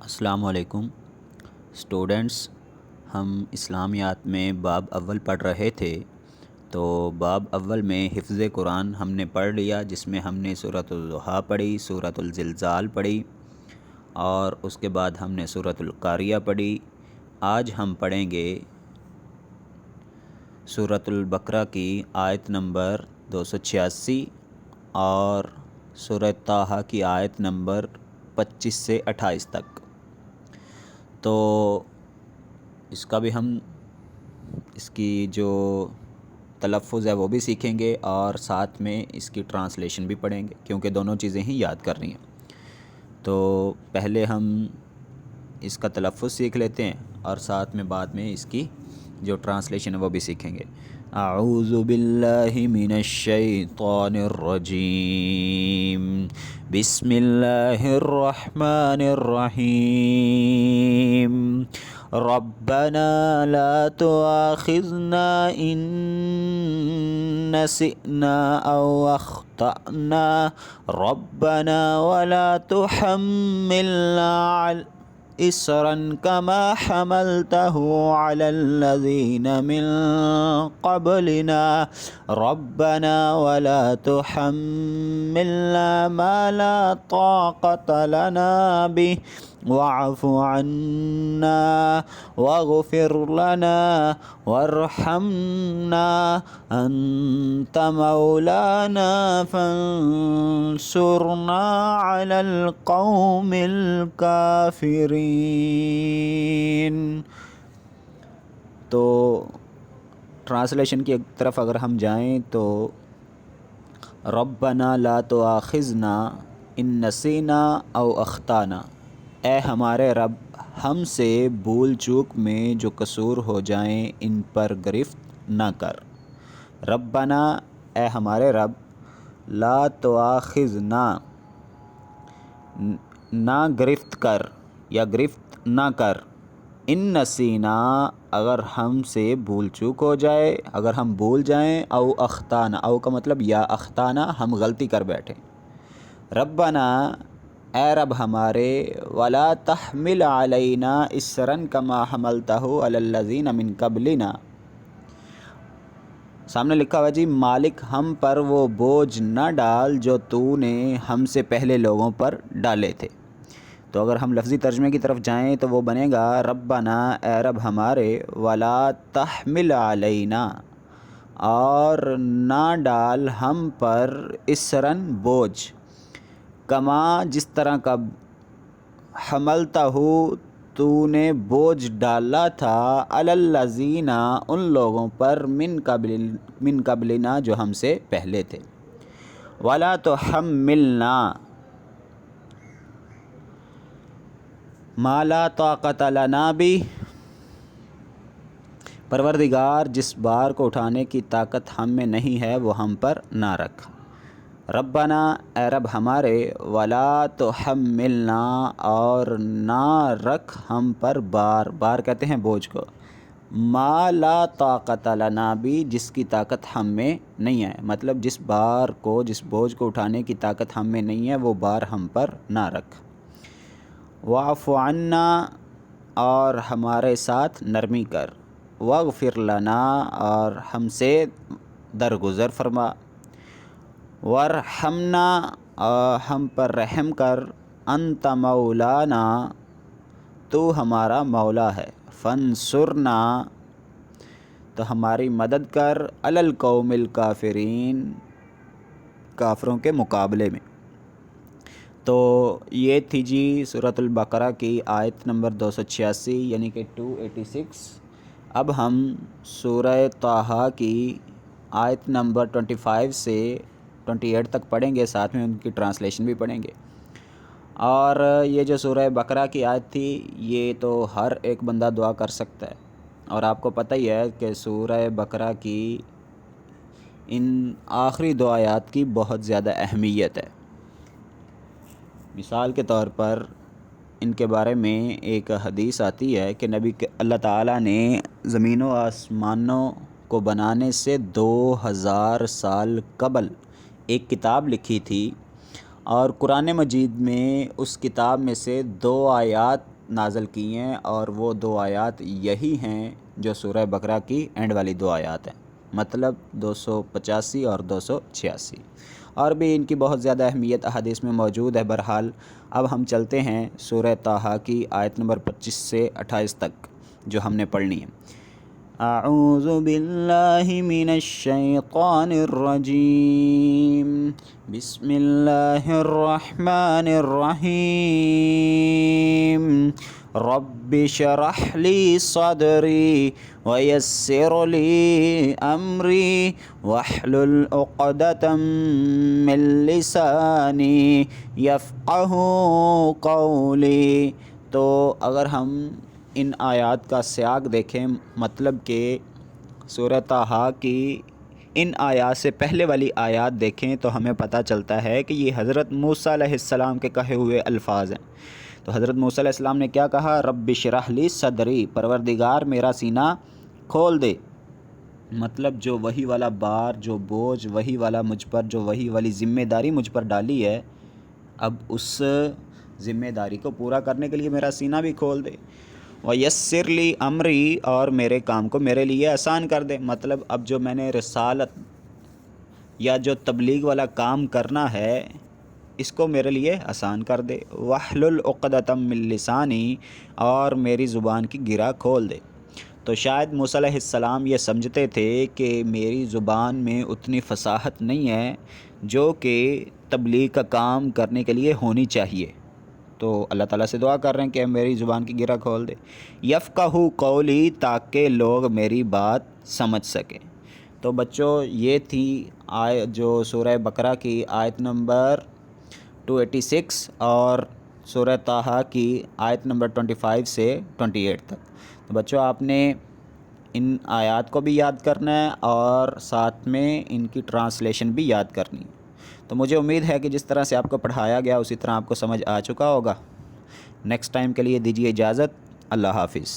السلام علیکم اسٹوڈنٹس، ہم اسلامیات میں باب اول پڑھ رہے تھے۔ تو باب اول میں حفظ قرآن ہم نے پڑھ لیا، جس میں ہم نے سورۃ الضحیٰ پڑھی، سورۃ الزلزال پڑھی اور اس کے بعد ہم نے سورۃ القاریہ پڑھی۔ آج ہم پڑھیں گے سورۃ البقرہ کی آیت نمبر 286 اور سورۃ طٰہٰ کی آیت نمبر 25 سے 28 تک۔ تو اس کا بھی ہم اس کی جو تلفظ ہے وہ بھی سیکھیں گے اور ساتھ میں اس کی ٹرانسلیشن بھی پڑھیں گے، کیونکہ دونوں چیزیں ہی یاد کرنی ہیں۔ تو پہلے ہم اس کا تلفظ سیکھ لیتے ہیں اور ساتھ میں بعد میں اس کی جو ٹرانسلیشن ہے وہ بھی سیکھیں گے۔ اعوذ باللہ من الشیطان الرجیم، بسم اللہ الرحمن الرحیم۔ ربنا لا تؤاخذنا ان نسینا او اخطأنا ربنا ولا تحملنا إصرا كما حملته على الذين من قبلنا ربنا ولا تحملنا ما لا طاقة لنا به واعف عنا واغفر لنا وارحمنا أنت مولانا فانصرنا على القوم الكافرين۔ تو ٹرانسلیشن کی طرف اگر ہم جائیں تو ربنا لا تؤاخذنا ان نسینا او اخطانا، اے ہمارے رب ہم سے بھول چوک میں جو قصور ہو جائیں ان پر گرفت نہ کر۔ ربنا، اے ہمارے رب، لا تؤاخذنا، نہ گرفت کر یا گرفت نہ کر، ان نسینا، اگر ہم سے بھول چوک ہو جائے، اگر ہم بھول جائیں، او اخطانا، او کا مطلب یا اخطانا، ہم غلطی کر بیٹھیں۔ ربنا، اے رب ہمارے، ولا تحمل علینا اصرا کما حملتہ علی الذین من قبلنا، سامنے لکھا ہوا جی مالک ہم پر وہ بوجھ نہ ڈال جو تو نے ہم سے پہلے لوگوں پر ڈالے تھے۔ تو اگر ہم لفظی ترجمے کی طرف جائیں تو وہ بنے گا ربنا، اے رب ہمارے، ولا تحمل علینا، اور نہ ڈال ہم پر، اصراً بوجھ، کما جس طرح کا، حملتہ تو نے بوجھ ڈالا تھا، علی الذین ان لوگوں پر، من قبلنا جو ہم سے پہلے تھے۔ ولا تحملنا ما لا طاقت لنا بھی، پروردگار جس بار کو اٹھانے کی طاقت ہم میں نہیں ہے وہ ہم پر نہ رکھ۔ ربنا، اے رب ہمارے، ولا تحملنا، اور نہ رکھ ہم پر، بار کہتے ہیں بوجھ کو، ما لا طاقت لنا بھی، جس کی طاقت ہم میں نہیں ہے، مطلب جس بوجھ کو اٹھانے کی طاقت ہم میں نہیں ہے وہ بار ہم پر نہ رکھ۔ واعف عنا، اور ہمارے ساتھ نرمی کر، واغفر لنا، اور ہم سے درگزر فرما، وارحمنا، اور ہم پر رحم کر، انت مولانا، تو ہمارا مولا ہے، فانصرنا، تو ہماری مدد کر، علی القوم الکافرین، کافروں کے مقابلے میں۔ تو یہ تھی جی سورۃ البقرہ کی آیت نمبر 286 یعنی کہ 286۔ اب ہم سورہ طٰہٰ کی آیت نمبر 25 سے 28 تک پڑھیں گے، ساتھ میں ان کی ٹرانسلیشن بھی پڑھیں گے۔ اور یہ جو سورہ بقرہ کی آیت تھی یہ تو ہر ایک بندہ دعا کر سکتا ہے، اور آپ کو پتہ ہی ہے کہ سورہ بقرہ کی ان آخری دو آیات کی بہت زیادہ اہمیت ہے۔ مثال کے طور پر ان کے بارے میں ایک حدیث آتی ہے کہ اللہ تعالیٰ نے زمین و آسمانوں کو بنانے سے 2000 سال قبل ایک کتاب لکھی تھی، اور قرآن مجید میں اس کتاب میں سے 2 آیات نازل کی ہیں، اور وہ 2 آیات یہی ہیں جو سورہ بقرہ کی اینڈ والی 2 آیات ہیں، مطلب 285 اور 286، اور بھی ان کی بہت زیادہ اہمیت احادیث میں موجود ہے۔ بہرحال اب ہم چلتے ہیں سورہ طٰہٰ کی آیت نمبر 25 سے 28 تک جو ہم نے پڑھنی ہے۔ اعوذ باللہ من الشیطان الرجیم، بسم اللہ الرحمن الرحیم، رب اشرح لی صدری ویسر لی امری واحلل عقدۃ من لسانی یفقہوا قولی۔ تو اگر ہم ان آیات کا سیاق دیکھیں، مطلب کہ سورہ طٰہٰ کی ان آیات سے پہلے والی آیات دیکھیں تو ہمیں پتہ چلتا ہے کہ یہ حضرت موسیٰ علیہ السلام کے کہے ہوئے الفاظ ہیں۔ تو حضرت موسیٰ علیہ السلام نے کیا کہا؟ رب اشرح لی صدری، پروردگار میرا سینہ کھول دے، مطلب جو وحی والا بار، جو بوجھ وحی والا مجھ پر، جو وحی والی ذمہ داری مجھ پر ڈالی ہے، اب اس ذمہ داری کو پورا کرنے کے لیے میرا سینہ بھی کھول دے۔ وَيَسِّرْ لِي أَمْرِي، اور میرے کام کو میرے لیے آسان کر دے، مطلب اب جو میں نے رسالت یا جو تبلیغ والا کام کرنا ہے اس کو میرے لیے آسان کر دے۔ وَاحْلُلْ عُقْدَةً مِّن لِّسَانِي، اور میری زبان کی گرہ کھول دے۔ تو شاید موسیٰ علیہ السلام یہ سمجھتے تھے کہ میری زبان میں اتنی فصاحت نہیں ہے جو کہ تبلیغ کا کام کرنے کے لیے ہونی چاہیے، تو اللہ تعالیٰ سے دعا کر رہے ہیں کہ میری زبان کی گرہ کھول دے۔ یفقہوا قولی، تاکہ لوگ میری بات سمجھ سکیں۔ تو بچوں یہ تھی جو سورہ بقرہ کی آیت نمبر 286 اور سورہ طٰہٰ کی آیت نمبر 25 سے 28 تک۔ تو بچوں آپ نے ان آیات کو بھی یاد کرنا ہے اور ساتھ میں ان کی ٹرانسلیشن بھی یاد کرنی ہے۔ تو مجھے امید ہے کہ جس طرح سے آپ کو پڑھایا گیا اسی طرح آپ کو سمجھ آ چکا ہوگا۔ نیکسٹ ٹائم کے لیے دیجیے اجازت، اللہ حافظ۔